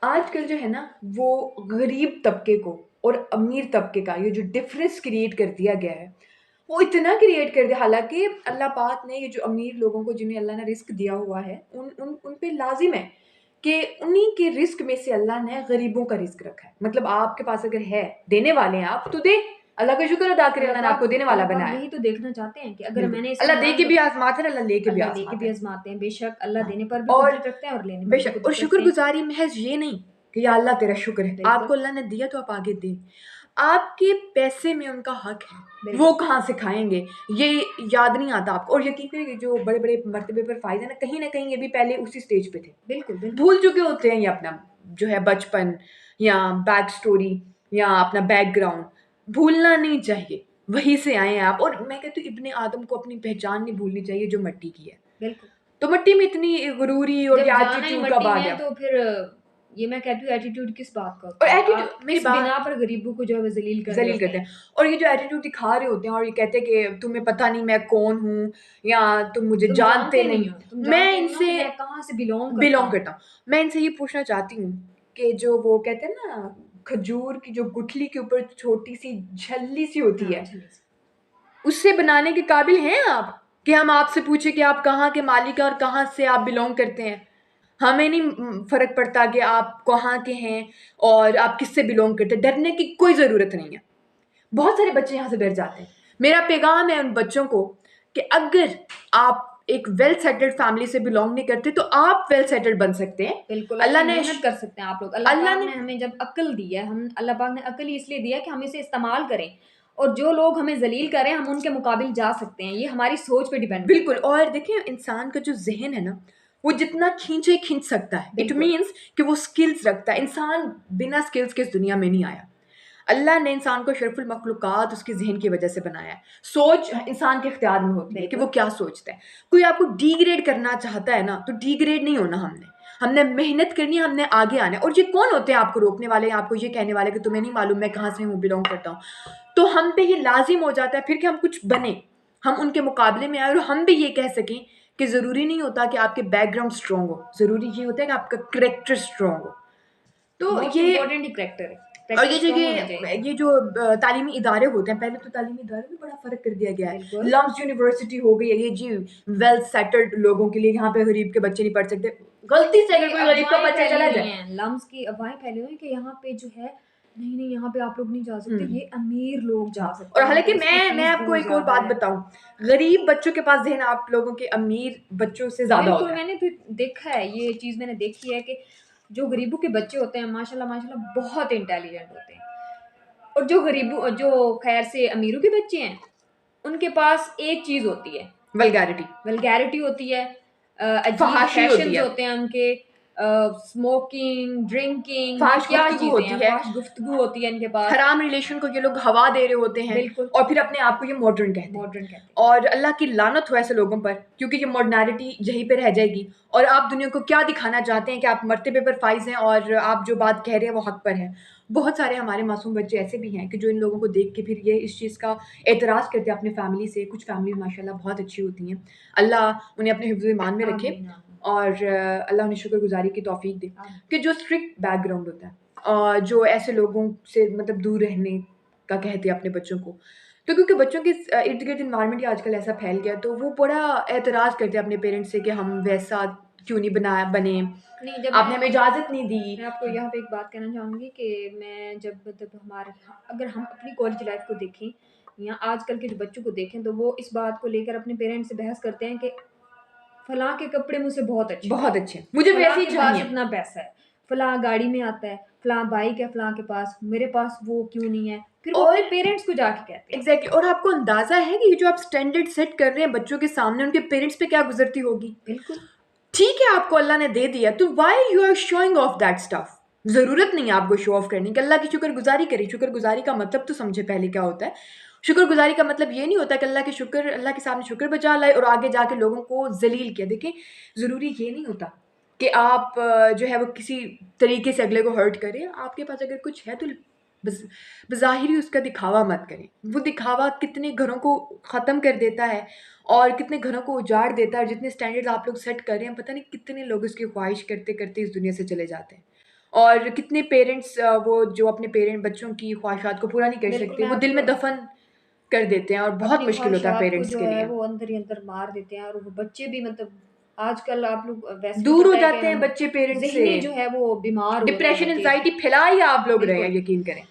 आजकल जो है ना वो गरीब तबके को और अमीर तबके का ये जो डिफरेंस क्रिएट कर दिया गया है, वो इतना क्रिएट कर दिया। हालांकि अल्लाह पाक ने ये जो अमीर लोगों को जिन्हें अल्लाह ने रिस्क दिया हुआ है उन पे लाजिम है कि उन्हीं के रिस्क में से अल्लाह ने गरीबों का रिस्क रखा है। मतलब आपके पास अगर है, देने वाले हैं आप, तो दे। अल्लाह का शुक्र अदा करें, अल्लाह ने आपको देने वाला अल्लाह पाक बनाया है। यही तो देखना चाहते हैं कि अगर बिल्कुल, मैंने अल्लाह दे इस्तेमाल के भी आजमाते हैं, अल्लाह ले के भी अल्लाह लेके आजमाते भी हैं। आजमाते हैं, बेशक अल्लाह हाँ, देने पर भी और कुदरत रखते हैं और लेने पर भी बेशक, और कुदरत रखते हैं। शुक्रगुज़ारी महज़ ये नहीं कि या अल्लाह तेरा शुक्र है, बिल्कुल, आपको अल्लाह ने दिया तो आप आगे दें। आपके पैसे में उनका हक है, वो बिल्कुल, कहाँ से खाएँगे, ये याद नहीं आता आपको। और यकीन करिए जो बड़े-बड़े मर्तबे पर फ़ाइज़ हैं ना, कहीं न कहीं ये भी पहले उसी स्टेज पे थे। बिल्कुल, बिल्कुल, भूल चुके होते हैं ये अपना जो है बचपन या बैक स्टोरी या अपना बैकग्राउंड, भूलना नहीं चाहिए। वहीं से आए हैं आप, और मैं कहती हूँ इब्ने आदम को अपनी पहचान नहीं भूलनी चाहिए जो मिट्टी की है। बिल्कुल। तो मिट्टी में इतनी गुरूरी और जब ये जाना ही एटीट्यूड कब मट्टी आ में है गया? तो फिर ये मैं कहती हूँ एटीट्यूड किस बात का और होता है? एटीट्यूड, आप मेरी किस बात, बिना पर गरीबों को जो है वो ज़लील कर रहे ज़लील होते करते हैं? हैं। और ये जो एटीट्यूड दिखा रहे होते हैं और ये कहते हैं कि तुम्हें पता नहीं मैं कौन हूँ या तुम मुझे तुम जानते जानते नहीं। नहीं हो, तुम मैं जानते नहीं हो कि इनसे मैं कहाँ से बिलॉन्ग करता बिलॉन्ग हूँ। करता हूँ। मैं इनसे ये पूछना चाहती हूँ कि जो वो कहते हैं ना, खजूर की जो गुठली के ऊपर छोटी-सी झल्ली सी होती हाँ, है, झिल्ली से। उससे बनाने के काबिल हैं आप? कि हम आपसे पूछे कि आप कहाँ के मालिक हैं और कहाँ से आप बिलॉन्ग करते हैं? हमें नहीं फ़र्क पड़ता कि आप कहाँ के हैं और आप किससे बिलॉन्ग करते हैं, डरने की कोई ज़रूरत नहीं है। बहुत सारे बच्चे यहाँ से डर जाते हैं। मेरा पैगाम है उन बच्चों को कि अगर आप एक वेल सेटल्ड फैमिली से बिलॉन्ग नहीं करते, तो आप वेल सेटल्ड बन सकते हैं। बिल्कुल, अल्लाह अपनी ने मेहनत कर सकते हैं आप लोग। अल्लाह अल्लाह पाक ने ने हमें जब अक्ल दी है, हम अल्लाह पाक ने अक्ल ही इसलिए दिया है कि हम इसे इस्तेमाल करें और जो लोग हमें ज़लील करें, हम उनके मुकाबिल जा सकते हैं। ये हमारी सोच पे डिपेंड करता बिल्कुल। है। और देखिए इंसान का जो ज़हन है ना, वो जितना खींचे खींच सकता है। इट बिल्कुल, मीन्स कि वो स्किल्स रखता है। इंसान बिना स्किल्स के इस दुनिया में नहीं आया। अल्लाह ने इंसान को अशरफुल मखलूक़ात उसके ज़हन की वजह से बनाया है। सोच इंसान के इख्तियार में होती है कि वो बिल्कुल, क्या सोचता है। कोई आपको डिग्रेड करना चाहता है ना, तो डिग्रेड नहीं होना हमने। हमने मेहनत करनी है, हमने आगे आना है। और ये कौन होते हैं आपको रोकने वाले, आपको ये कहने वाले कि तुम्हें नहीं मालूम मैं कहाँ से हूँ, बिलॉन्ग करता हूँ। तो हम पे ये लाज़िम हो जाता है फिर कि हम कुछ बनें, हम उनके मुकाबले में आएँ और हम भी ये कह सकें कि ज़रूरी नहीं होता कि आपके बैकग्राउंड स्ट्रॉन्ग हो, ज़रूरी ये होता है कि आपका करैक्टर स्ट्रॉन्ग हो। तो मोस्ट ये, इम्पोर्टेंट ही करैक्टर है। और करैक्टर ये स्ट्रॉन्ग होना चाहिए। ये जो तालीमी इदारे होते हैं, पहले तो तालीमी इदारों में बड़ा फ़र्क कर दिया गया है। बिल्कुल। लम्स यूनिवर्सिटी हो गई है, ये जी वेल सेटल्ड लोगों के लिए, यहाँ पे गरीब के बच्चे नहीं पढ़ सकते। गलती से अगर ये कोई गरीब का अफ़वाहें बच्चा फैली चला हुई जाए, हैं, लम्स की अफ़वाहें फैली हुई हैं कि यहाँ पे जो है नहीं, नहीं यहाँ पे आप लोग नहीं जा सकते, हुँ। ये अमीर लोग जा सकते और हैं, यहाँ हालाँकि पर इसकी मैं फ़ीस आपको बहुत एक और ज़्यादा बात है। बताऊँ, गरीब बच्चों के पास ज़हन आप लोगों के अमीर बच्चों से ज़्यादा बिल्कुल, होता है। मैंने भी देखा है, ये चीज़ मैंने देखी है कि जो गरीबों के बच्चे होते हैं माशाल्लाह माशाल्लाह बहुत इंटेलिजेंट होते हैं और जो ख़ैर से अमीरों के बच्चे हैं, उनके पास एक चीज़ होती है, वल्गैरिटी, वल्गैरिटी होती है, अजीब फ़हाशी होती फैशंस है, होते हैं उनके, स्मोकिंग, ड्रिंकिंग, ये फ़ाहश क्या गुफ्तगू चीज़ें होती हैं, है। फ़ाहश गुफ्तगू होती है इनके पास। हराम रिलेशन को ये लोग हवा दे रहे होते हैं बिल्कुल, और फिर अपने आप को ये मॉडर्न कहते हैं। मॉडर्न कहते हैं। और अल्लाह की लानत हो ऐसे लोगों पर, क्योंकि ये मॉडर्निटी यहीं पे रह जाएगी। और आप दुनिया को क्या दिखाना चाहते हैं कि आप मर्तबे पर फ़ाइज़ हैं और आप जो बात कह रहे हैं वो हक़ पर हैं। बहुत सारे हमारे मासूम बच्चे ऐसे भी हैं कि जो इन लोगों को देख के फिर ये इस चीज़ का एतराज़ करते हैं अपनी फ़ैमिली से। कुछ फ़ैमिलीज़ माशाल्लाह बहुत अच्छी होती हैं। अल्लाह उन्हें अपने हिफ्ज़ ईमान में रखे आमीन, आमीन, और अल्लाह उन्हें शुक्रगुज़ारी की तौफ़ीक दे आमीन। कि जो स्ट्रिक्ट बैकग्राउंड होता है, जो ऐसे लोगों से मतलब दूर रहने का कहते हैं अपने बच्चों को। तो क्योंकि बच्चों के इर्द-गिर्द एनवायरनमेंट ही आजकल ऐसा फैल गया, तो वो बड़ा एतराज़ करते हैं अपने पेरेंट्स से कि हम वैसा क्यों नहीं बने, नहीं, जब आपने हमें इजाज़त नहीं दी। मैं आपको यहाँ पे एक बात कहना चाहूँगी कि मैं जब मतलब हमारे अगर हम अपनी कॉलेज लाइफ़ को देखें या आजकल के जो बच्चों को देखें, तो वो इस बात को लेकर अपने पेरेंट्स से बहस करते हैं कि फलाँ के कपड़े मुझसे बहुत अच्छे बहुत लगते हैं, अच्छे, मुझे फलाँ वैसे ही के पास चाहिए। इतना पैसा है, फलाँ गाड़ी में आता है, फलाँ बाइक है फलाँ के पास, मेरे पास वो क्यों नहीं है? फिर वो और अपने पेरेंट्स को जाके कहते हैं। एग्ज़ैक्टली, और आपको अंदाज़ा है कि ये जो आप स्टैंडर्ड सेट कर रहे हैं बच्चों के सामने, उनके पेरेंट्स पे क्या गुज़रती होगी? बिल्कुल, ठीक है, आपको अल्लाह ने दे दिया, तो why you are showing off that stuff? ज़रूरत नहीं है आपको शो ऑफ करने की। अल्लाह की शुक्रगुज़ारी करें। शुक्रगुज़ारी का मतलब तो समझे पहले क्या होता है। शुक्रगुज़ारी का मतलब ये नहीं होता कि अल्लाह के सामने शुक्र बजा लाए और आगे जाके लोगों को ज़लील किया। देखिए, ज़रूरी ये नहीं होता कि आप जो है वो किसी तरीके से अगले को हर्ट करें। आपके पास अगर कुछ है तो बज़ बज़ाहिर ही उसका दिखावा मत करें। वो दिखावा कितने घरों को ख़त्म कर देता है और कितने घरों को उजाड़ देता है, और जितने स्टैंडर्ड्स आप लोग सेट कर रहे हैं, पता नहीं कितने लोग उसकी ख्वाहिश करते-करते इस दुनिया से चले जाते हैं। और कितने पेरेंट्स वो जो अपने बच्चों की ख्वाहिशात को पूरा नहीं कर बिल्कुल, सकते, मैं वो दिल आपको में दफ़न कर देते हैं और बहुत अपनी मुश्किल होता है ख्वाहिशात को पेरेंट्स जो के है लिए। वो अंदर ही अंदर मार देते हैं और वो बच्चे भी मतलब आजकल आप लोग वैसे भी दूर हो पता है कि जाते हैं हम बच्चे पेरेंट्स से, ज़हनी जो है वो बीमार हो रहे हैं डिप्रेशन, बच्चे। एंग्ज़ायटी फैला ही आप लोग रहे हैं, बिल्कुल। यकीन करें।